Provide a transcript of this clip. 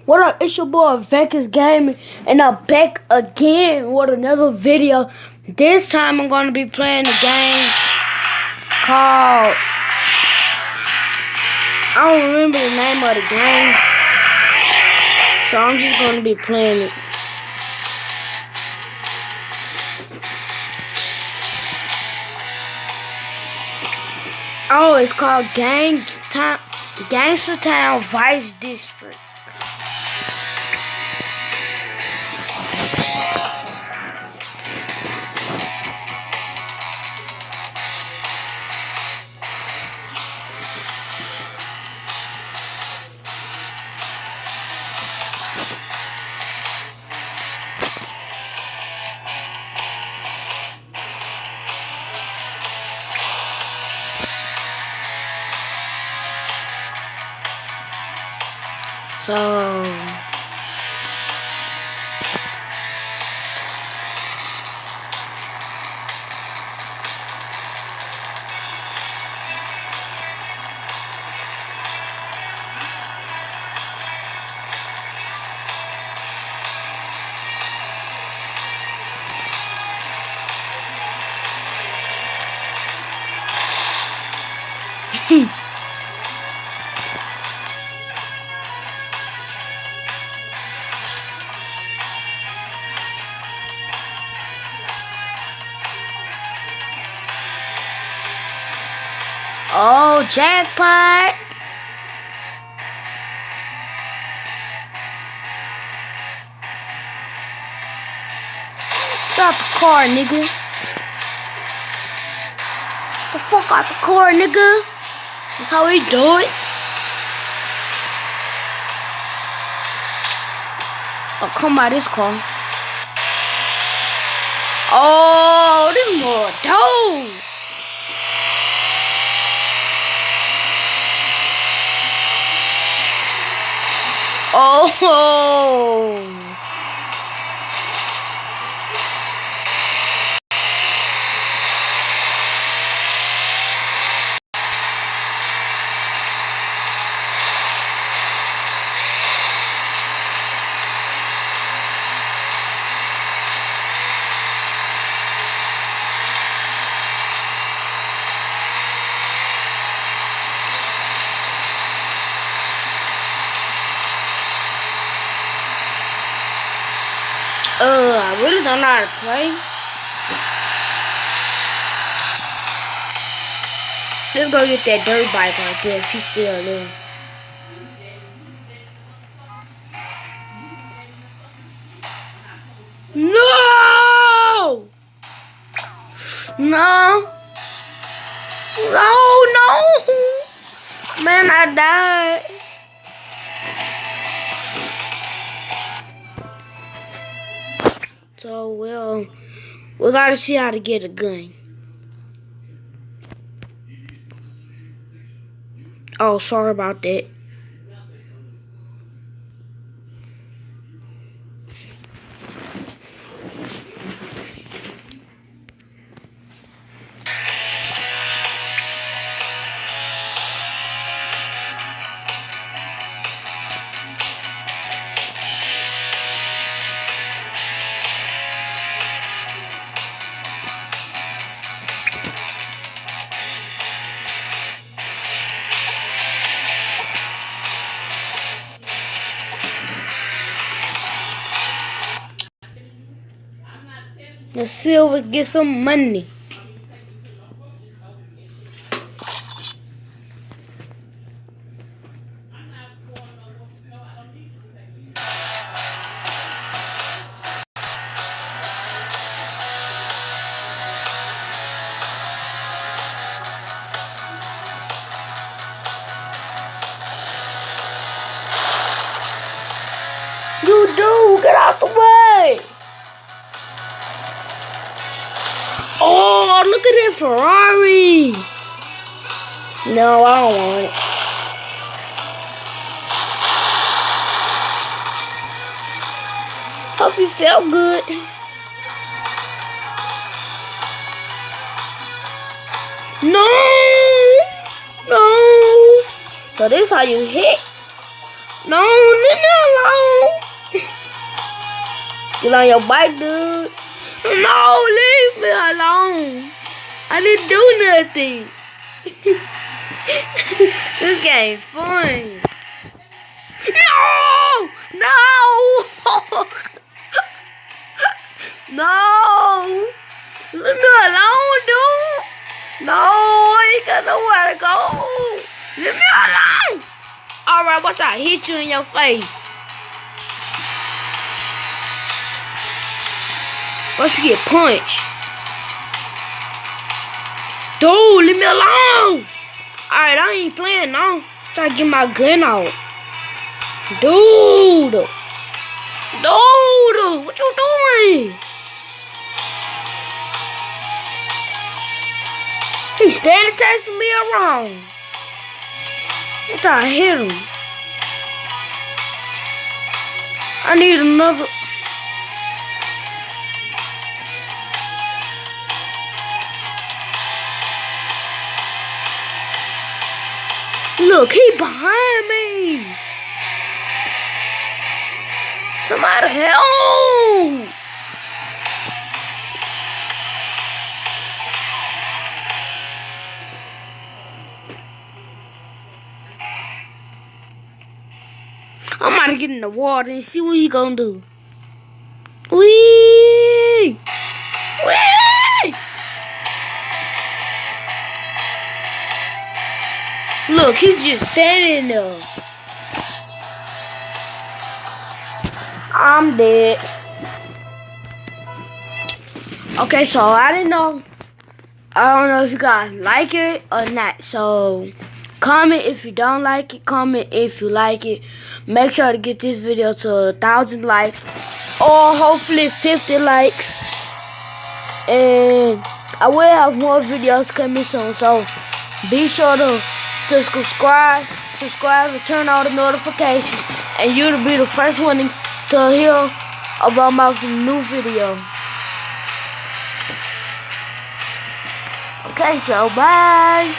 What up? It's your boy Vegas Gaming, and I'm back again with another video. This time I'm gonna be playing a game called, I don't remember the name of the game, so I'm just gonna be playing it. Oh, it's called Gangster Town Vice District. So oh, jackpot. Get out the car, nigga. The fuck out the car, nigga. That's how we do it. Oh, come by this car. Oh, this more dope. Oh. I really don't know how to play. Let's go get that dirt bike right there if he's still there. No! No! No! Man, I died. So, well, we gotta see how to get a gun. Oh, sorry about that. The silver get some money. You do, get out the way. Oh, look at that Ferrari. No, I don't want it. Hope you felt good. No. So this how you hit? No, Leave me alone. Get on your bike, dude. No, leave me alone. I didn't do nothing. This game fun. No! No! No! Leave me alone, dude. No, I ain't got nowhere to go. Leave me alone. Alright, watch out. Hit you in your face. Watch you get punched. Dude, leave me alone. Alright, I ain't playing now. Try to get my gun out. Dude. Dude, what you doing? He's standing chasing me around. I'm trying to hit him. I need another. Look, he behind me. Somebody help. I'm about to get in the water and see what he gonna do. Wee! Wee! Look, he's just standing there. I'm dead. Okay, so I don't know if you guys like it or not. So comment if you don't like it. Comment if you like it. Make sure to get this video to 1,000 likes. Or hopefully 50 likes. And I will have more videos coming soon. So be sure to subscribe and turn on the notifications. And you'll be the first one to hear about my new video. Okay, so bye.